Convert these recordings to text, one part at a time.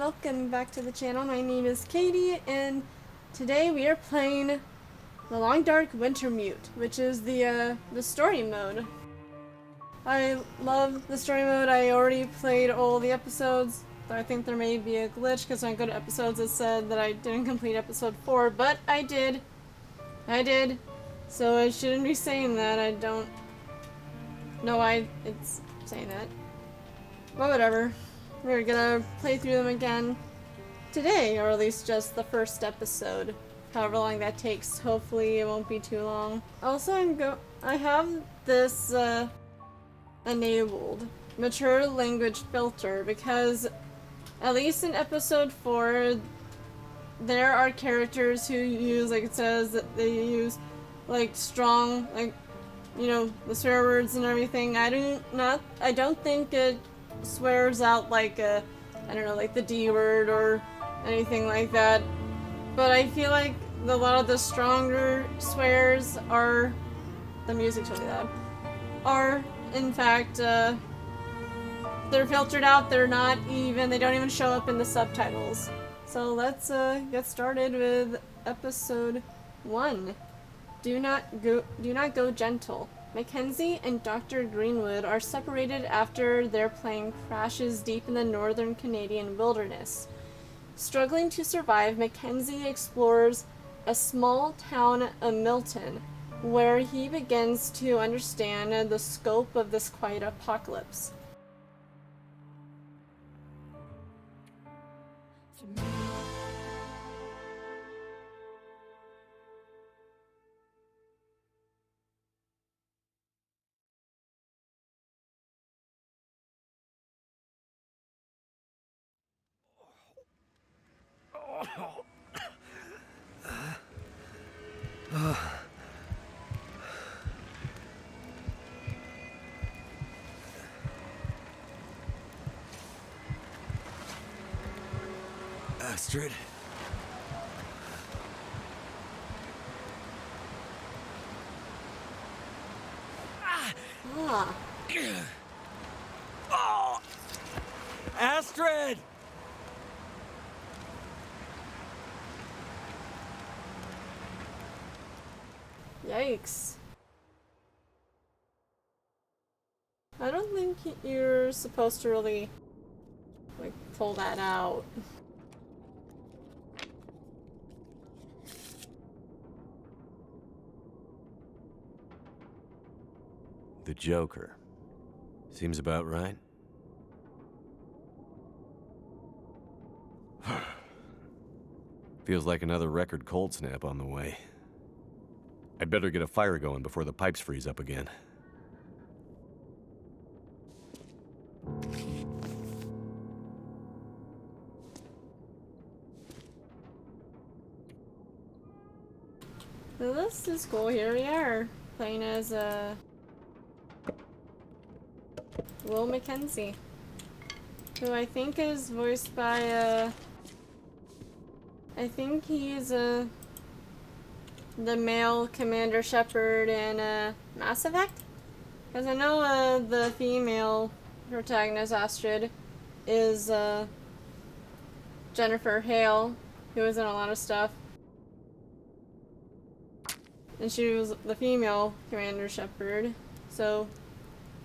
welcome back to the channel. My name is Katie, and today we are playing the Long Dark Wintermute, which is the story mode. I love the story mode. I already played all the episodes. I think there may be a glitch because when I go to episodes it said that I didn't complete episode 4, but I did. So I shouldn't be saying that. I don't know why it's saying that. But whatever. We're gonna play through them again today, or at least just the first episode. However long that takes. Hopefully it won't be too long. Also, I have this enabled mature language filter because at least in episode 4 there are characters who use, like it says that they use like strong, like, you know, the swear words and everything. I don't think it swears out like I don't know, like the D word or anything like that. But I feel like a lot of the stronger swears are, the music's really loud, are in fact, they're filtered out. They don't even show up in the subtitles. So let's get started with episode 1. Do not go gentle. Mackenzie and Dr. Greenwood are separated after their plane crashes deep in the northern Canadian wilderness. Struggling to survive, Mackenzie explores a small town of Milton, where he begins to understand the scope of this quiet apocalypse. Astrid? Ah. Oh! Astrid! Yikes. I don't think you're supposed to really, like, pull that out. The Joker. Seems about right. Feels like another record cold snap on the way. I'd better get a fire going before the pipes freeze up again. So this is cool. Here we are, playing as Will Mackenzie, who I think is voiced by I think he's the male Commander Shepard in Mass Effect, because I know the female protagonist Astrid is Jennifer Hale, who was in a lot of stuff. And she was the female Commander Shepard, so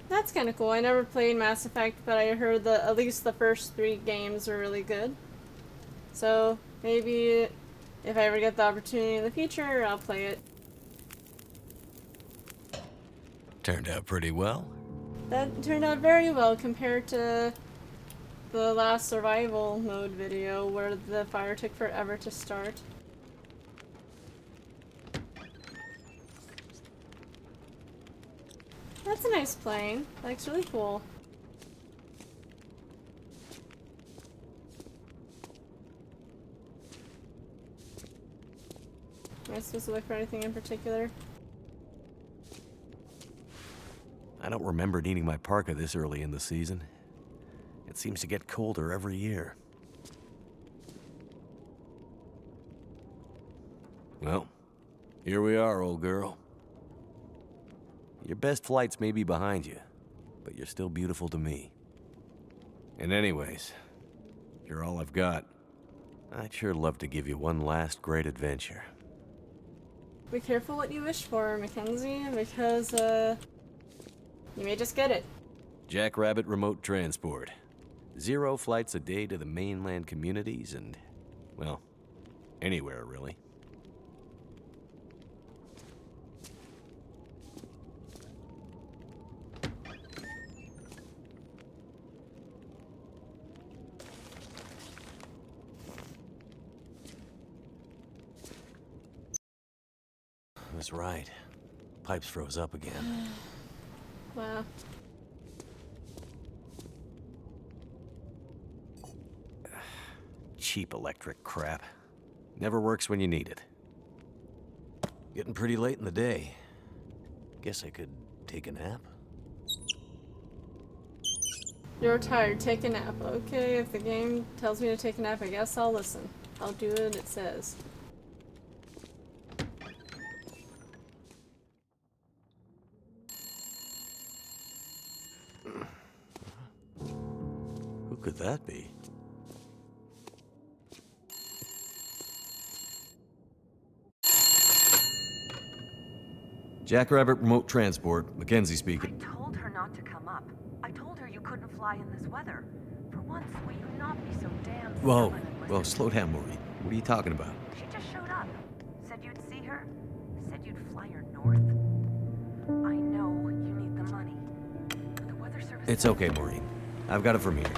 that's kind of cool. I never played Mass Effect, but I heard that at least the first 3 games were really good. So maybe if I ever get the opportunity in the future, I'll play it. Turned out pretty well. That turned out very well compared to the last survival mode video where the fire took forever to start. That's a nice plane. That looks really cool. Am I supposed to look for anything in particular? I don't remember needing my parka this early in the season. It seems to get colder every year. Well, here we are, old girl. Your best flights may be behind you, but you're still beautiful to me. And anyways, You're all I've got. I'd sure love to give you one last great adventure. Be careful what you wish for, Mackenzie, because, you may just get it. Jackrabbit Remote Transport. 0 flights a day to the mainland communities and, well, anywhere, really. I was right. Pipes froze up again. Wow. Cheap electric crap. Never works when you need it. Getting pretty late in the day. Guess I could take a nap? You're tired, take a nap. Okay, if the game tells me to take a nap, I guess I'll listen. I'll do what it says. Who could that be? Jackrabbit Remote Transport, Mackenzie speaking. I told her not to come up. I told her you couldn't fly in this weather. For once, will you not be so damn Whoa, stubborn and whoa, listen? slow down, Maureen. What are you talking about? She just showed up. Said you'd see her. Said you'd fly her north. I know you need the money. The weather service... It's okay, Maureen. I've got it from here.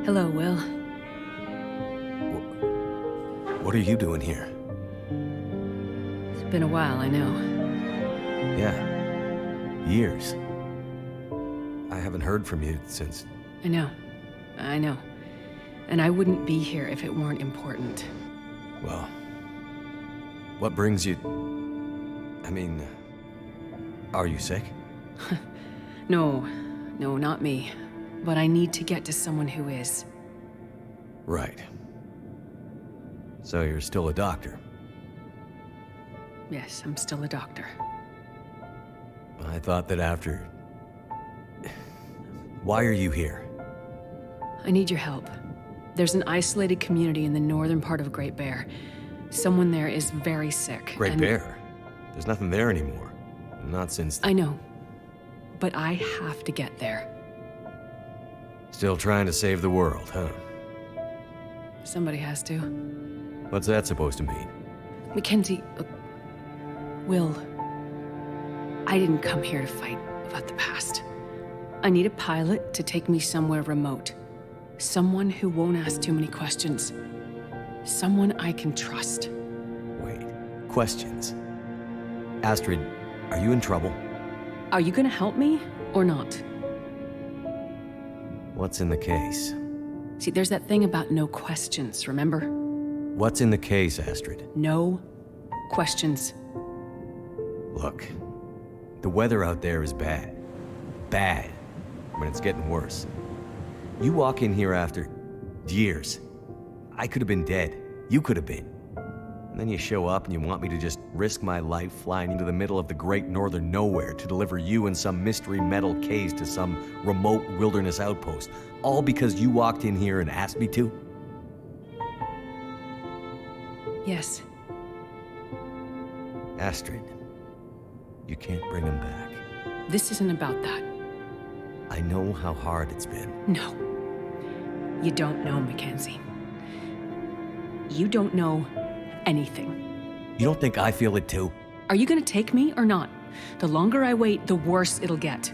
Hello, Will. What are you doing here? It's been a while, I know. Yeah. Years. I haven't heard from you since... I know. And I wouldn't be here if it weren't important. Well... What brings you... I mean... Are you sick? No, not me. But I need to get to someone who is. Right. So you're still a doctor? Yes, I'm still a doctor. I thought that after... Why are you here? I need your help. There's an isolated community in the northern part of Great Bear. Someone there is very sick. Great Bear? There's nothing there anymore. Not since... I know. But I have to get there. Still trying to save the world, huh? Somebody has to. What's that supposed to mean? Mackenzie, Will, I didn't come here to fight about the past. I need a pilot to take me somewhere remote. Someone who won't ask too many questions. Someone I can trust. Wait. Questions? Astrid, are you in trouble? Are you gonna help me or not? What's in the case? See, there's that thing about no questions, remember? What's in the case, Astrid? No questions. Look, the weather out there is bad. Bad. But it's getting worse. You walk in here after years. I could have been dead. You could have been. And then you show up and you want me to just risk my life flying into the middle of the great northern nowhere to deliver you in some mystery metal case to some remote wilderness outpost. All because you walked in here and asked me to? Yes. Astrid, you can't bring him back. This isn't about that. I know how hard it's been. No. You don't know, Mackenzie. You don't know anything. You don't think I feel it too? Are you gonna take me or not? The longer I wait, the worse it'll get.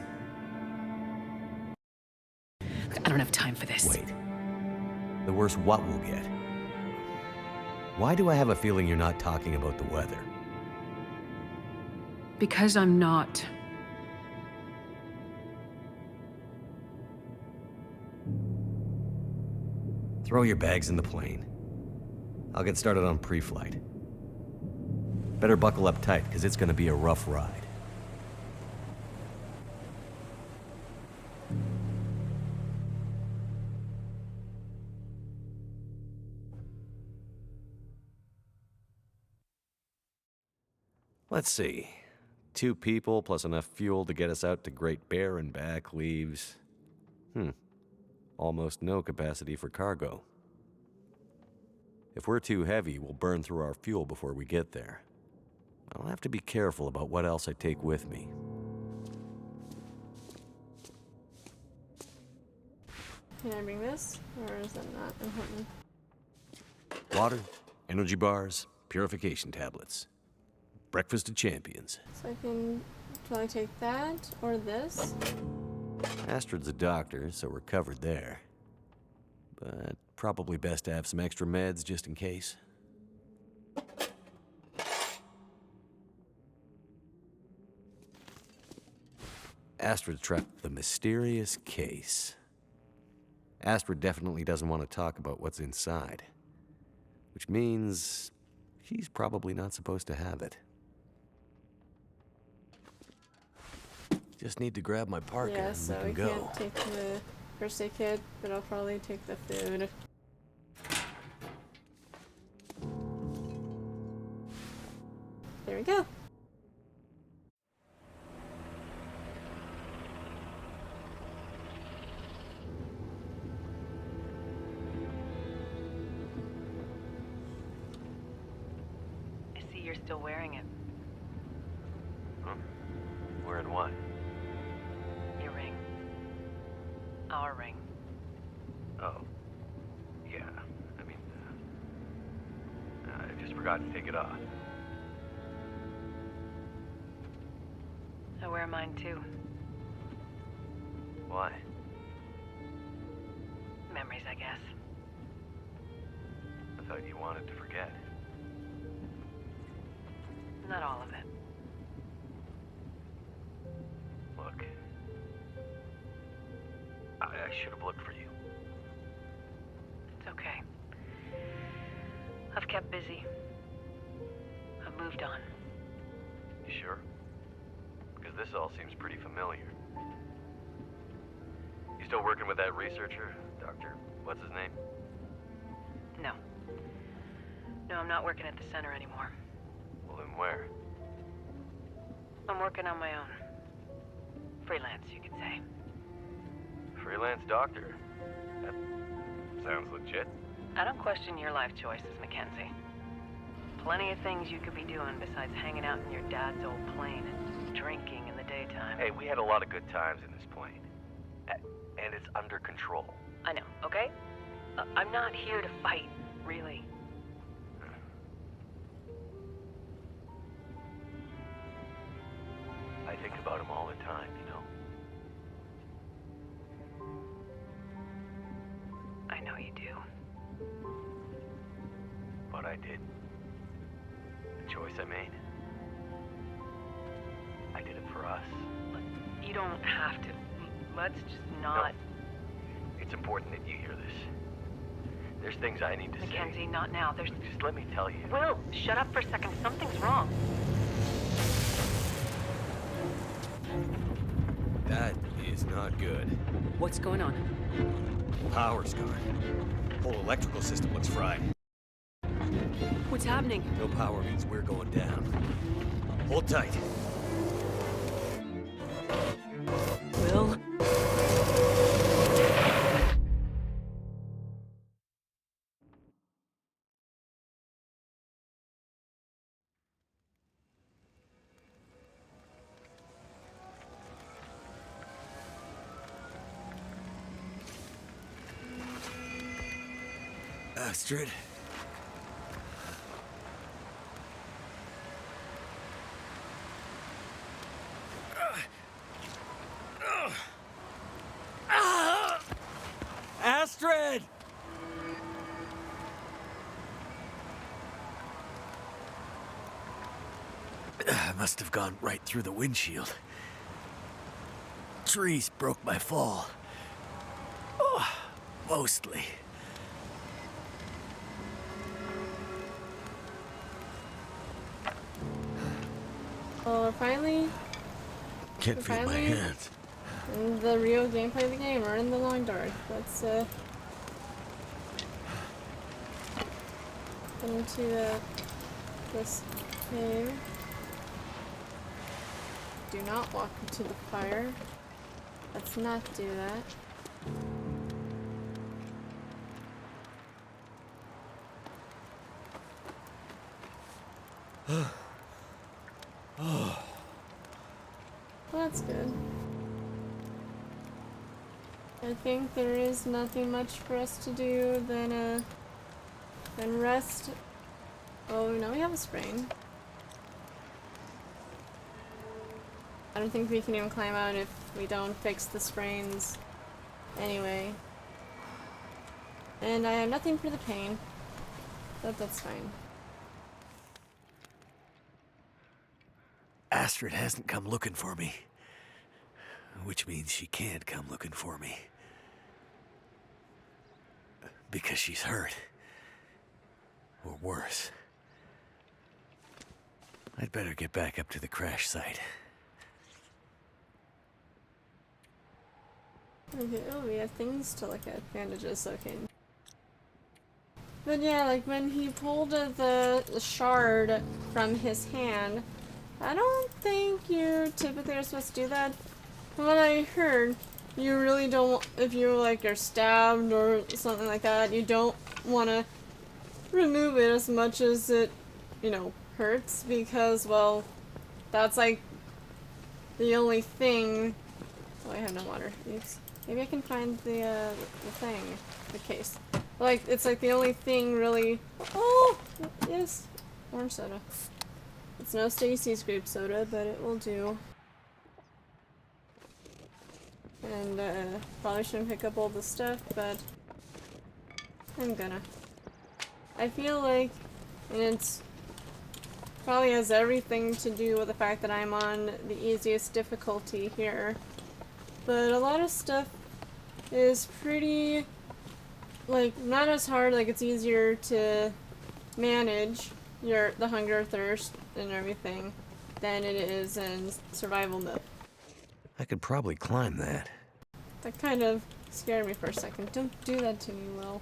I don't have time for this. Wait. The worse what we'll get? Why do I have a feeling you're not talking about the weather? Because I'm not. Throw your bags in the plane. I'll get started on pre-flight. Better buckle up tight, because it's gonna be a rough ride. Let's see. 2 people plus enough fuel to get us out to Great Bear and back leaves... almost no capacity for cargo. If we're too heavy, we'll burn through our fuel before we get there. I'll have to be careful about what else I take with me. Can I bring this? Or is that not important? Water, energy bars, purification tablets. Breakfast of champions. So I can I take that or this? Astrid's a doctor, so we're covered there. But probably best to have some extra meds just in case. Astrid trapped the mysterious case. Astrid definitely doesn't want to talk about what's inside. Which means she's probably not supposed to have it. Just need to grab my parka Yeah, and so we we can go. can't take the first aid kit, but I'll probably take the food. There we go. I see you're still wearing it. Huh? Wearing what? Your ring. Our ring. Oh. Yeah. I mean, I just forgot to take it off. I wear mine too. Why? Memories, I guess. I thought you wanted to forget. Not all of it. Look. I should have looked for you. It's okay. I've kept busy. I've moved on. You sure? Because this all seems pretty familiar. You still working with that researcher? Dr. What's his name? No. No, I'm not working at the center anymore. Well, then where? I'm working on my own. Freelance, you could say. Freelance doctor. That sounds legit. I don't question your life choices, Mackenzie. Plenty of things you could be doing besides hanging out in your dad's old plane and drinking in the daytime. Hey, we had a lot of good times in this plane. And it's under control. I know, okay? I'm not here to fight, really. I think about him all the time, you know? I know you do. What I did. The choice I made. I did it for us. You don't have to. Let's just not... No. It's important that you hear this. There's things I need to Mackenzie, say. not now. There's... Just let me tell you. Will, shut up for a second. Something's wrong. That is not good. What's going on? Power's gone. Whole electrical system looks fried. What's happening? No power means we're going down. Hold tight. Will? Astrid. Astrid! I must have gone right through the windshield. Trees broke my fall. Oh, mostly. Well, we're finally Can't feel my finally- hands. in the real gameplay of the game. We're in the long dark. Let's get into this cave. do not walk into the fire. Let's not do that. Well, that's good. I think there is nothing much for us to do than rest. Oh, no, we have a sprain. I don't think we can even climb out if we don't fix the sprains anyway. And I have nothing for the pain, but that's fine. Astrid hasn't come looking for me, which means she can't come looking for me. Because she's hurt. Or worse. I'd better get back up to the crash site. Okay, oh, we have things to look at. Bandages, okay. But yeah, like when he pulled the shard from his hand, I don't think you typically are supposed to do that. From what I heard, you really don't, if you like are stabbed or something like that, you don't want to remove it as much as it, you know, hurts, because, well, that's like the only thing. Oh, I have no water. Oops. Maybe I can find the thing, the case. Like, it's like the only thing really. Oh, yes, orange soda. It's no Stacy's grape soda, but it will do. And probably shouldn't pick up all the stuff, but I'm gonna. I feel like, and it's probably has everything to do with the fact that I'm on the easiest difficulty here. But a lot of stuff is pretty, like, not as hard, like it's easier to manage the hunger, thirst, and everything than it is in survival mode. I could probably climb that. That kind of scared me for a second. Don't do that to me, Will.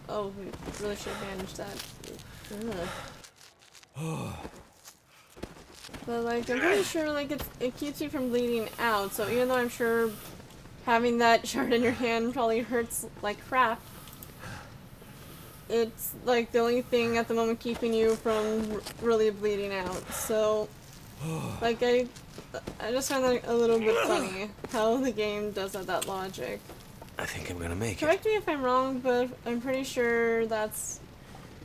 Oh, we really should manage that. Ugh. But like, I'm pretty sure like it keeps you from bleeding out, so even though I'm sure having that shard in your hand probably hurts like crap, it's like the only thing at the moment keeping you from really bleeding out. So like I just find that a little bit funny how the game does have that logic. I think I'm gonna make it. Correct me if I'm wrong, but I'm pretty sure that's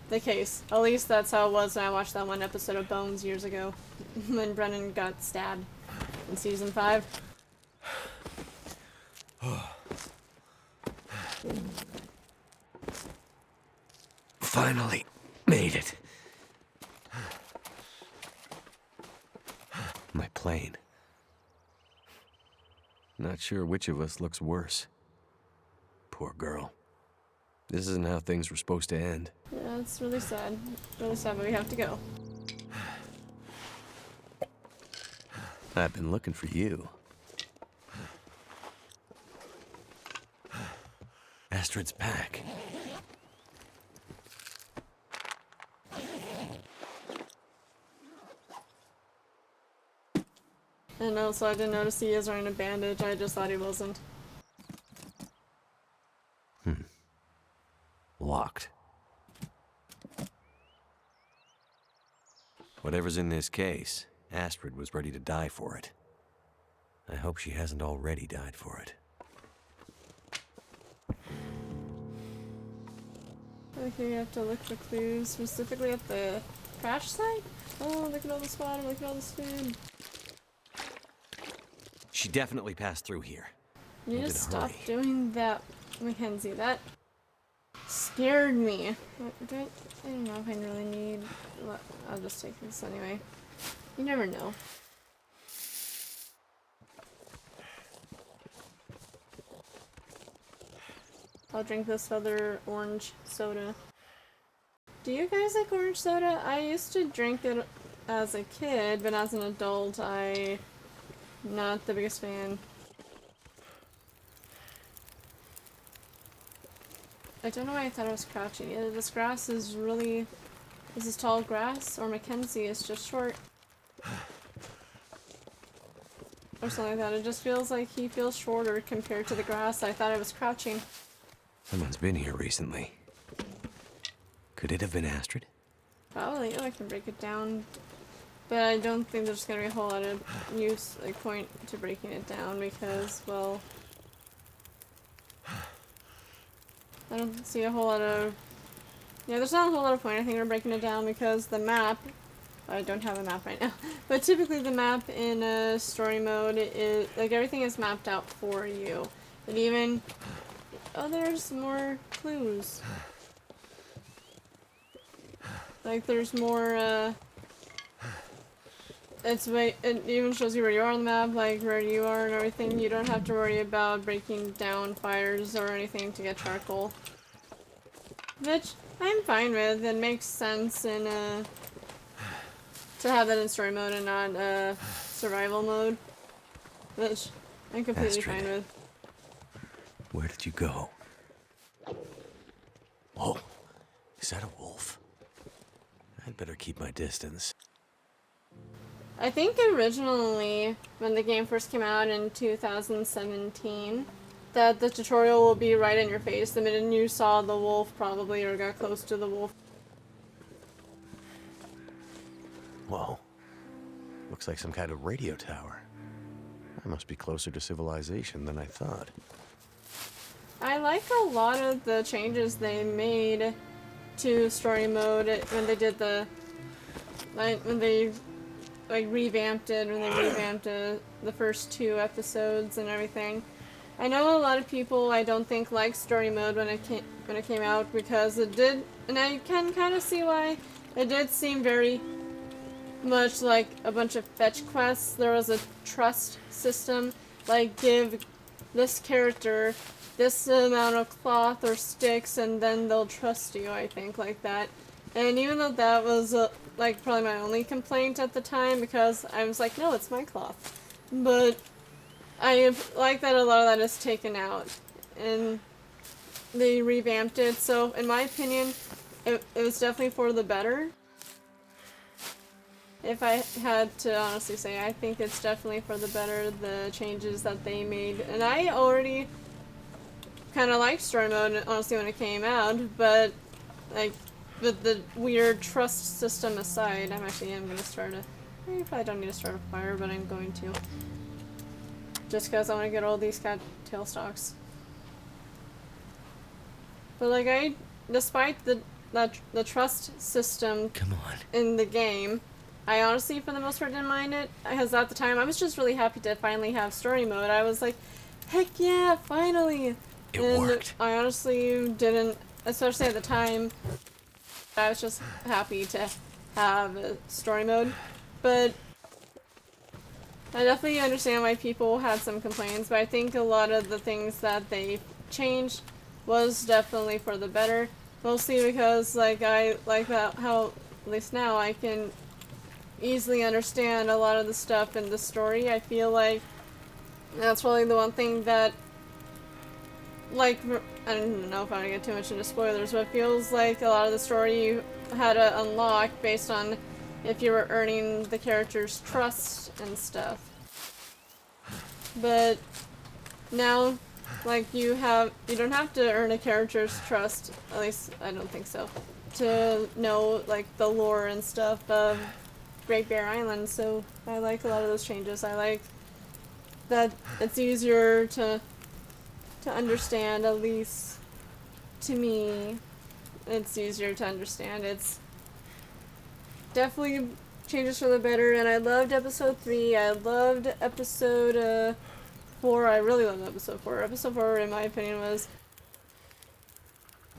the case. At least that's how it was when I watched that one episode of Bones years ago, when Brennan got stabbed in season 5. Finally made it. My plane. Not sure which of us looks worse. Poor girl. This isn't how things were supposed to end. Yeah, it's really sad. Really sad, but we have to go. I've been looking for you. Astrid's pack. And also, I didn't notice he is wearing a bandage. I just thought he wasn't. Locked. Whatever's in this case, Astrid was ready to die for it. I hope she hasn't already died for it. Okay, you have to look for clues, specifically at the crash site? Oh, look at all this water, look at all this food. She definitely passed through here. You Need just to stop hurry. doing that, Mackenzie. That scared me. I don't know if I really need. I'll just take this anyway. You never know. I'll drink this other orange soda. Do you guys like orange soda? I used to drink it as a kid, but as an adult, I'm not the biggest fan. I don't know why I thought I was crouching. Yeah, this grass is really This is tall grass, or Mackenzie is just short. Or something like that. It just feels like he feels shorter compared to the grass. I thought I was crouching. Someone's been here recently. Could it have been Astrid? Probably. Oh, I can break it down. But I don't think there's gonna be a whole lot of use, like, point to breaking it down because, well, I don't see a whole lot of, yeah, there's not a whole lot of point, I think, in breaking it down because the map, I don't have a map right now, but typically the map in story mode is, like, everything is mapped out for you. And even, oh, there's more clues. Like, there's more, it even shows you where you are on the map, like where you are and everything. You don't have to worry about breaking down fires or anything to get charcoal. Which I'm fine with. It makes sense in to have that in story mode and not survival mode. Which I'm completely Astrid, fine with. where did you go? Oh, is that a wolf? I'd better keep my distance. I think originally, when the game first came out in 2017, that the tutorial will be right in your face the minute you saw the wolf, probably, or got close to the wolf. Whoa. Looks like some kind of radio tower. I must be closer to civilization than I thought. I like a lot of the changes they made to story mode when they did the, like, when they revamped it, when they revamped the first 2 episodes and everything. I know a lot of people I don't think liked story mode when it came out because it did, and I can kind of see why. It did seem very much like a bunch of fetch quests. There was a trust system, like give this character this amount of cloth or sticks and then they'll trust you, I think, like that. And even though that was like probably my only complaint at the time because I was like, no, it's my cloth. But I like that a lot of that is taken out and they revamped it. So in my opinion, it was definitely for the better. If I had to honestly say, I think it's definitely for the better, the changes that they made. And I already kind of liked story mode, honestly, when it came out, but, like, with the weird trust system aside, I am going to start a... I probably don't need to start a fire, but I'm going to. Just because I want to get all these cattail stalks. But, like, despite the trust system Come on. in the game, I honestly, for the most part, didn't mind it, because at the time, I was just really happy to finally have story mode. I was like, heck yeah, finally! It And worked. I honestly didn't, especially at the time, I was just happy to have a story mode. But I definitely understand why people had some complaints, but I think a lot of the things that they changed was definitely for the better. Mostly because, like, I like that how, at least now, I can easily understand a lot of the stuff in the story. I feel like that's probably the one thing that, like, I don't know if I want to get too much into spoilers, but it feels like a lot of the story you had to unlock based on if you were earning the character's trust and stuff. But now, like, you don't have to earn a character's trust, at least I don't think so, to know, like, the lore and stuff of Great Bear Island, so I like a lot of those changes. I like that it's easier to understand, at least to me. It's easier to understand. It's definitely changes for the better, and I loved episode 3. I loved episode 4. I really loved episode 4. Episode 4, in my opinion, was...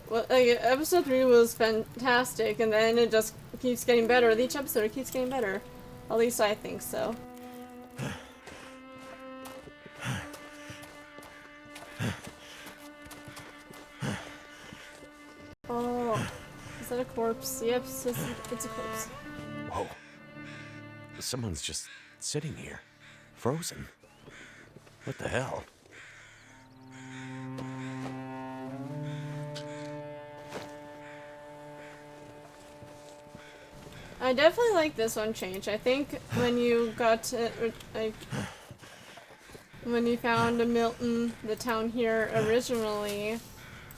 well, like, episode 3 was fantastic, and then it just keeps getting better. With each episode, it keeps getting better. At least I think so. Oh, is that a corpse? Yep, it's a corpse. Whoa. Someone's just sitting here. Frozen. What the hell? I definitely like this one change. I think when you got to, like, when you found Milton, the town here originally,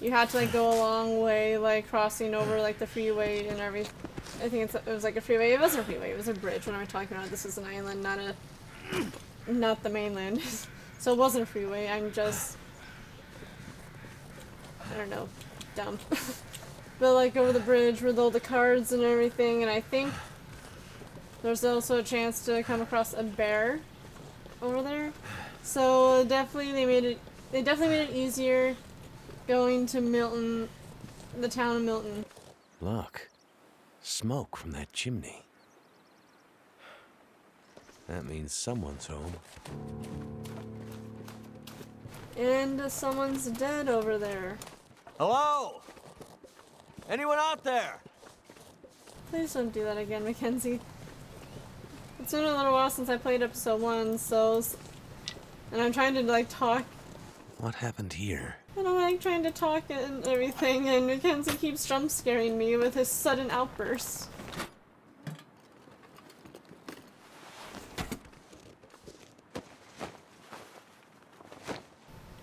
you had to like go a long way, like crossing over like the freeway and everything. I think it was like a freeway. It wasn't a freeway. It was a bridge. When I'm talking about this is an island, not the mainland. So it wasn't a freeway. I'm just, I don't know, dumb. But like over the bridge with all the cards and everything, and I think there's also a chance to come across a bear over there. So definitely they definitely made it easier going to Milton, the town of Milton. Look. Smoke from that chimney. That means someone's home. And someone's dead over there. Hello? Anyone out there? Please don't do that again, Mackenzie. It's been a little while since I played episode 1, so... And I'm trying to, like, talk. What happened here? And I'm, like, trying to talk and everything, and Mackenzie keeps jump-scaring me with his sudden outbursts.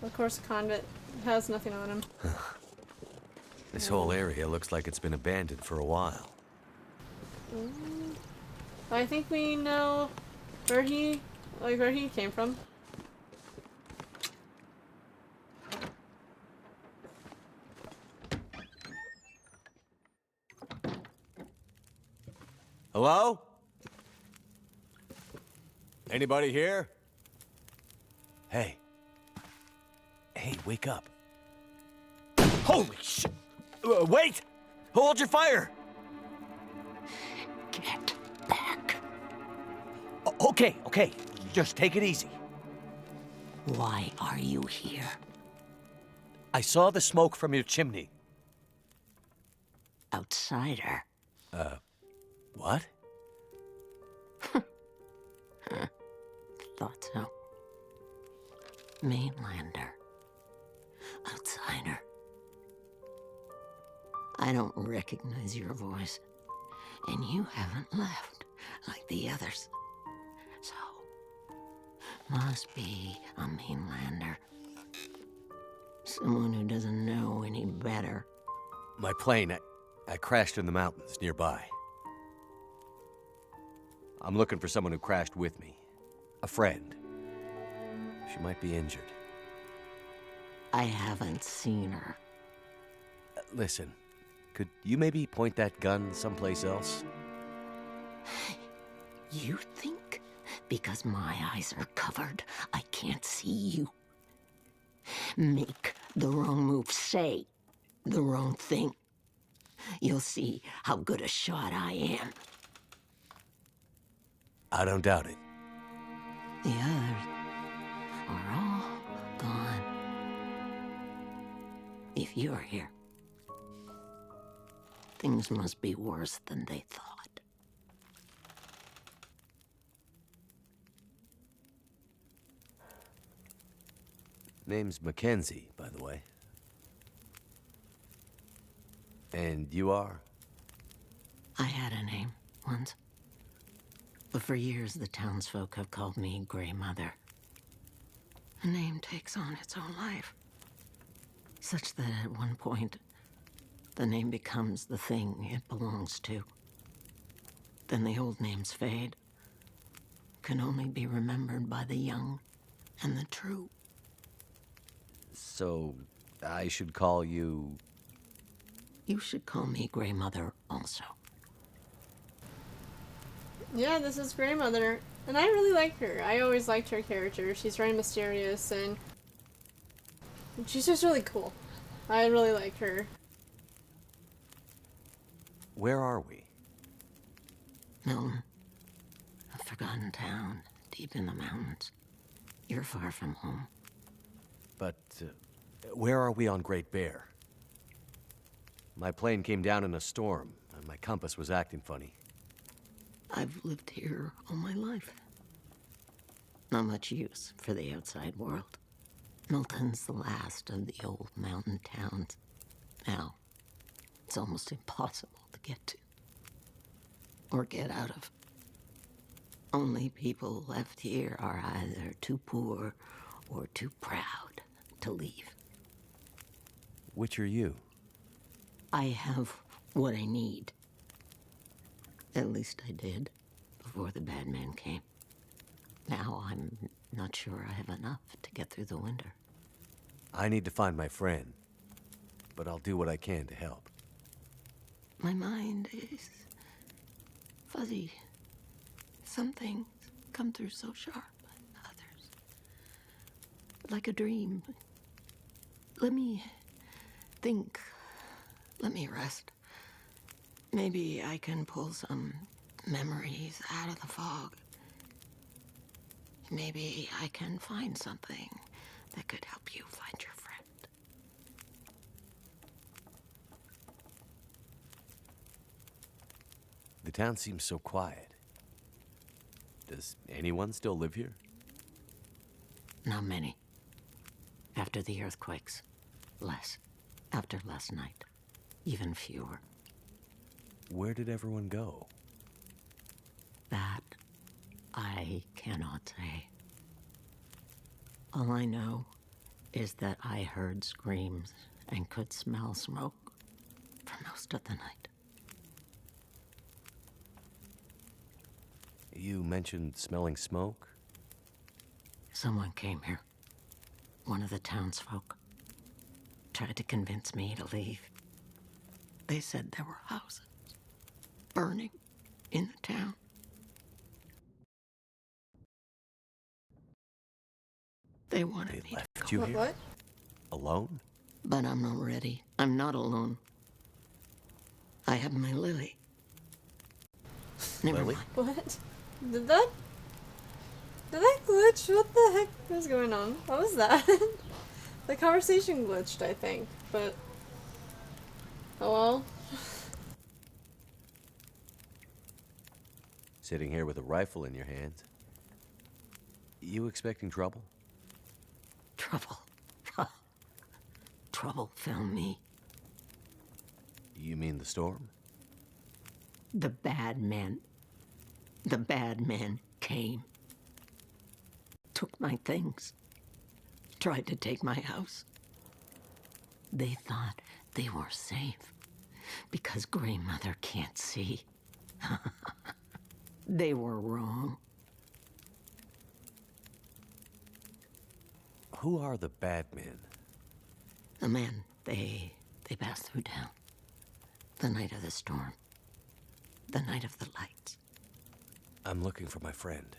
Of course, the convict has nothing on him. This whole area looks like it's been abandoned for a while. I think we know where he came from. Hello? Anybody here? Hey. Hey, wake up. Holy shit! Wait! Hold your fire! Get back. Okay, okay. Just take it easy. Why are you here? I saw the smoke from your chimney. Outsider. What? Thought so. Mainlander. Outsider. I don't recognize your voice, and you haven't left like the others. So, must be a mainlander. Someone who doesn't know any better. My plane, I crashed in the mountains nearby. I'm looking for someone who crashed with me. A friend. She might be injured. I haven't seen her. Listen, could you maybe point that gun someplace else? You think because my eyes are covered, I can't see you? Make the wrong move, say the wrong thing. You'll see how good a shot I am. I don't doubt it. The others are all gone. If you're here, things must be worse than they thought. Name's Mackenzie, by the way. And you are? I had a name once. But for years, the townsfolk have called me Grey Mother. A name takes on its own life. Such that at one point, the name becomes the thing it belongs to. Then the old names fade. Can only be remembered by the young and the true. So, I should call you... You should call me Grey Mother also. Yeah, this is Grandmother, and I really like her. I always liked her character. She's very mysterious, and she's just really cool. I really like her. Where are we? Milton, a forgotten town deep in the mountains. You're far from home. But, where are we on Great Bear? My plane came down in a storm, and my compass was acting funny. I've lived here all my life. Not much use for the outside world. Milton's the last of the old mountain towns. Now, it's almost impossible to get to. or get out of. Only people left here are either too poor or too proud to leave. Which are you? I have what I need. At least I did, before the bad man came. Now I'm not sure I have enough to get through the winter. I need to find my friend, but I'll do what I can to help. My mind is fuzzy. Some things come through so sharp, and others like a dream. Let me think. Let me rest. Maybe I can pull some memories out of the fog. Maybe I can find something that could help you find your friend. The town seems so quiet. Does anyone still live here? Not many. After the earthquakes, less. After last night, even fewer. Where did everyone go? That I cannot say. All I know is that I heard screams and could smell smoke for most of the night. You mentioned smelling smoke? Someone came here. One of the townsfolk. Tried to convince me to leave. They said there were houses burning in the town. They wanted They me left to you go. here? What? Alone? But I'm not ready. I'm not alone. I have my Lily. Never Lily? mind. What? Did that glitch? What the heck was going on? What was that? The conversation glitched, I think, but oh well. Sitting here with a rifle in your hands. You expecting trouble? Trouble. Trouble found me. You mean the storm? The bad men. The bad men came. Took my things. Tried to take my house. They thought they were safe because Grey Mother can't see. They were wrong. Who are the bad men? The men, they passed through town. The night of the storm. The night of the lights. I'm looking for my friend.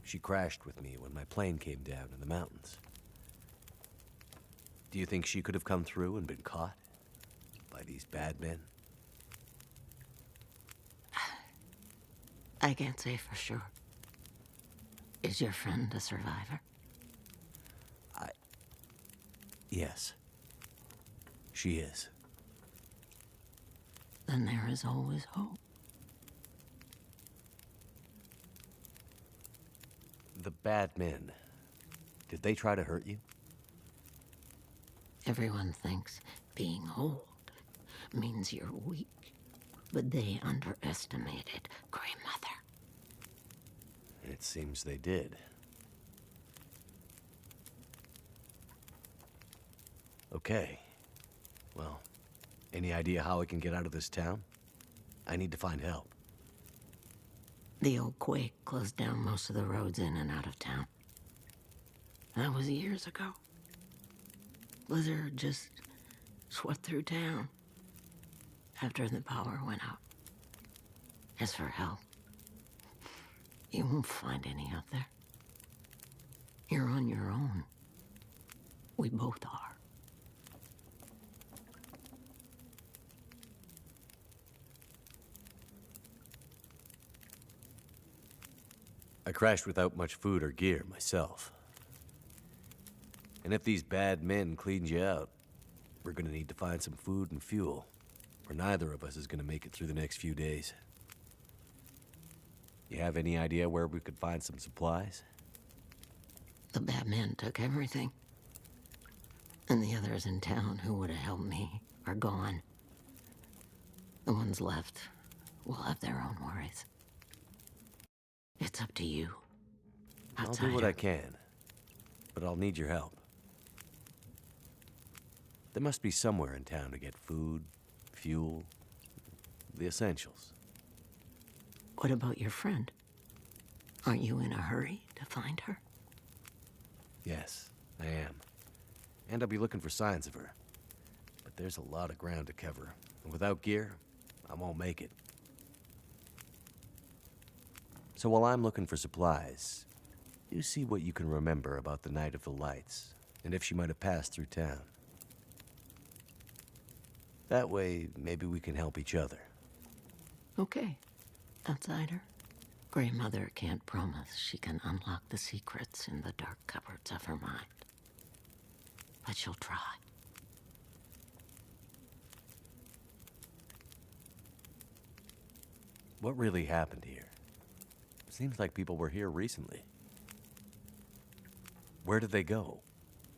She crashed with me when my plane came down in the mountains. Do you think she could have come through and been caught by these bad men? I can't say for sure. Is your friend a survivor? Yes. She is. Then there is always hope. The bad men. Did they try to hurt you? Everyone thinks being old means you're weak, but they underestimated Grey Mother. It seems they did. Okay. Well, any idea how I can get out of this town? I need to find help. The old quake closed down most of the roads in and out of town. That was years ago. Blizzard just swept through town after the power went out. As for help, you won't find any out there. You're on your own. We both are. I crashed without much food or gear myself. And if these bad men cleaned you out, we're gonna need to find some food and fuel, or neither of us is gonna make it through the next few days. You have any idea where we could find some supplies? The bad men took everything. And the others in town who would have helped me are gone. The ones left will have their own worries. It's up to you. I'll do what I can, but I'll need your help. There must be somewhere in town to get food, fuel, the essentials. What about your friend? Aren't you in a hurry to find her? Yes, I am. And I'll be looking for signs of her. But there's a lot of ground to cover, and without gear, I won't make it. So while I'm looking for supplies, you see what you can remember about the Night of the Lights, and if she might have passed through town. That way, maybe we can help each other. Okay, outsider. Grey Mother can't promise she can unlock the secrets in the dark cupboards of her mind. But she'll try. What really happened here? Seems like people were here recently. Where did they go?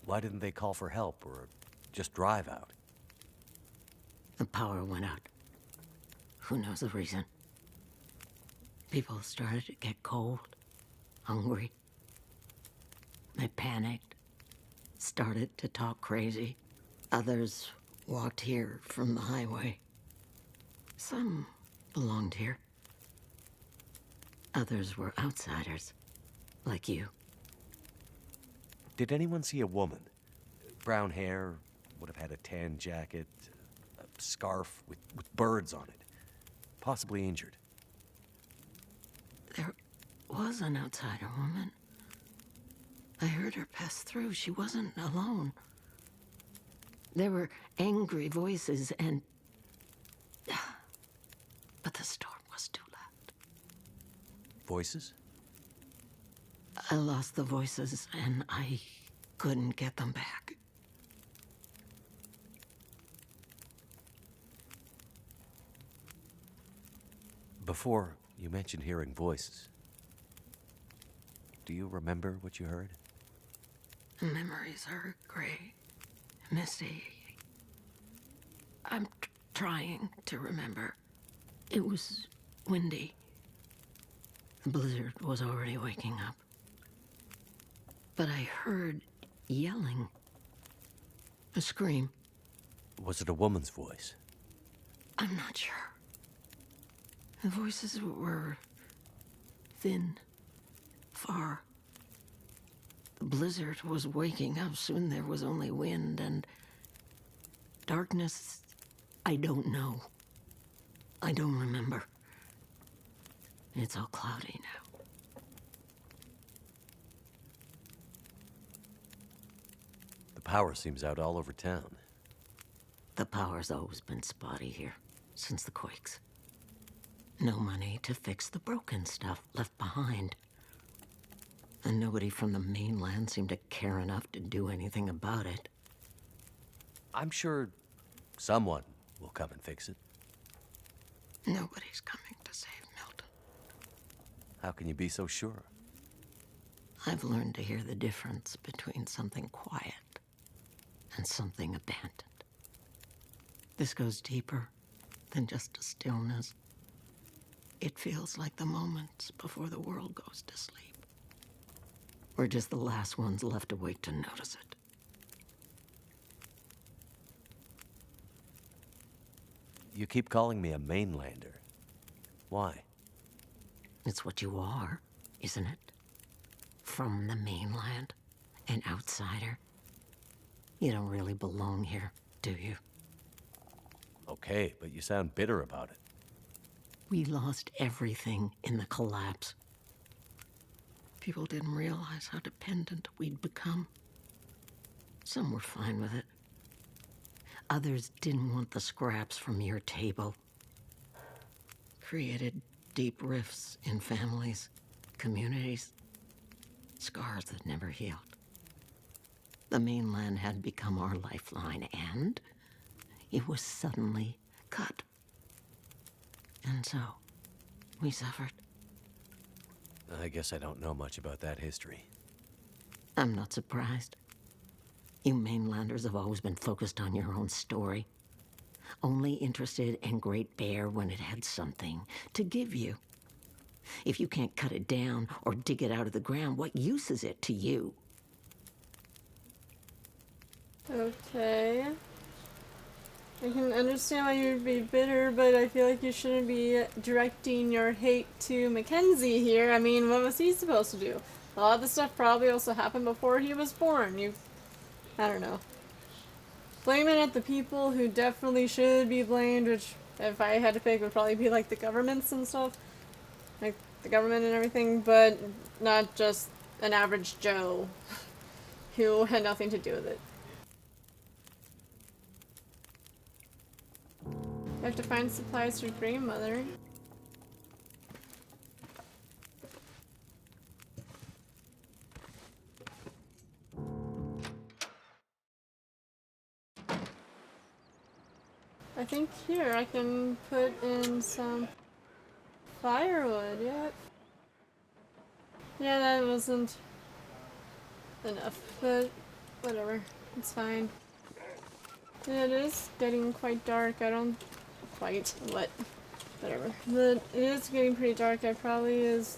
Why didn't they call for help or just drive out? The power went out. Who knows the reason? People started to get cold, hungry. They panicked, started to talk crazy. Others walked here from the highway. Some belonged here. Others were outsiders, like you. Did anyone see a woman? Brown hair, would have had a tan jacket, a scarf with birds on it. Possibly injured. There was an outsider woman. I heard her pass through. She wasn't alone. There were angry voices and... But the storm was too loud. Voices? I lost the voices and I couldn't get them back. Before, you mentioned hearing voices. Do you remember what you heard? Memories are gray, misty. I'm trying to remember. It was windy. The blizzard was already waking up. But I heard yelling. A scream. Was it a woman's voice? I'm not sure. The voices were thin, far. The blizzard was waking up. Soon there was only wind and darkness. I don't know. I don't remember. It's all cloudy now. The power seems out all over town. The power's always been spotty here, since the quakes. No money to fix the broken stuff left behind. And nobody from the mainland seemed to care enough to do anything about it. I'm sure someone will come and fix it. Nobody's coming to save Milton. How can you be so sure? I've learned to hear the difference between something quiet and something abandoned. This goes deeper than just a stillness. It feels like the moments before the world goes to sleep. We're just the last ones left awake to notice it. You keep calling me a mainlander. Why? It's what you are, isn't it? From the mainland, an outsider. You don't really belong here, do you? Okay, but you sound bitter about it. We lost everything in the collapse. People didn't realize how dependent we'd become. Some were fine with it. Others didn't want the scraps from your table. Created deep rifts in families, communities, scars that never healed. The mainland had become our lifeline, and it was suddenly cut. And so, we suffered. I guess I don't know much about that history. I'm not surprised. You mainlanders have always been focused on your own story. only interested in Great Bear when it had something to give you. If you can't cut it down or dig it out of the ground, what use is it to you? Okay. I can understand why you'd be bitter, but I feel like you shouldn't be directing your hate to Mackenzie here. I mean, what was he supposed to do? A lot of the stuff probably also happened before he was born. I don't know. Blame it at the people who definitely should be blamed, which, if I had to pick, would probably be like the governments and stuff. Like, the government and everything, but not just an average Joe who had nothing to do with it. I have to find supplies for grandmother. I think here I can put in some firewood, yep. Yeah, that wasn't enough, but whatever, it's fine. It is getting quite dark, I don't quite, whatever. But it is getting pretty dark, I probably is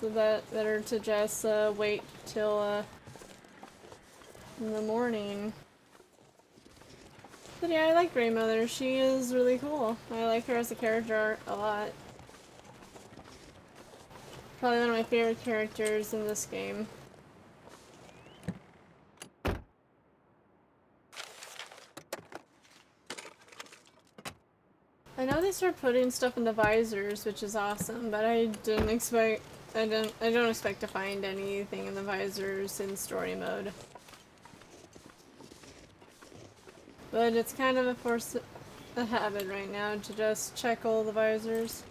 better to just wait till in the morning. But yeah, I like Grandmother, she is really cool. I like her as a character a lot. Probably one of my favorite characters in this game. I know they start putting stuff in the visors, which is awesome, but I don't expect to find anything in the visors in story mode. But it's kind of a habit right now to just check all the visors.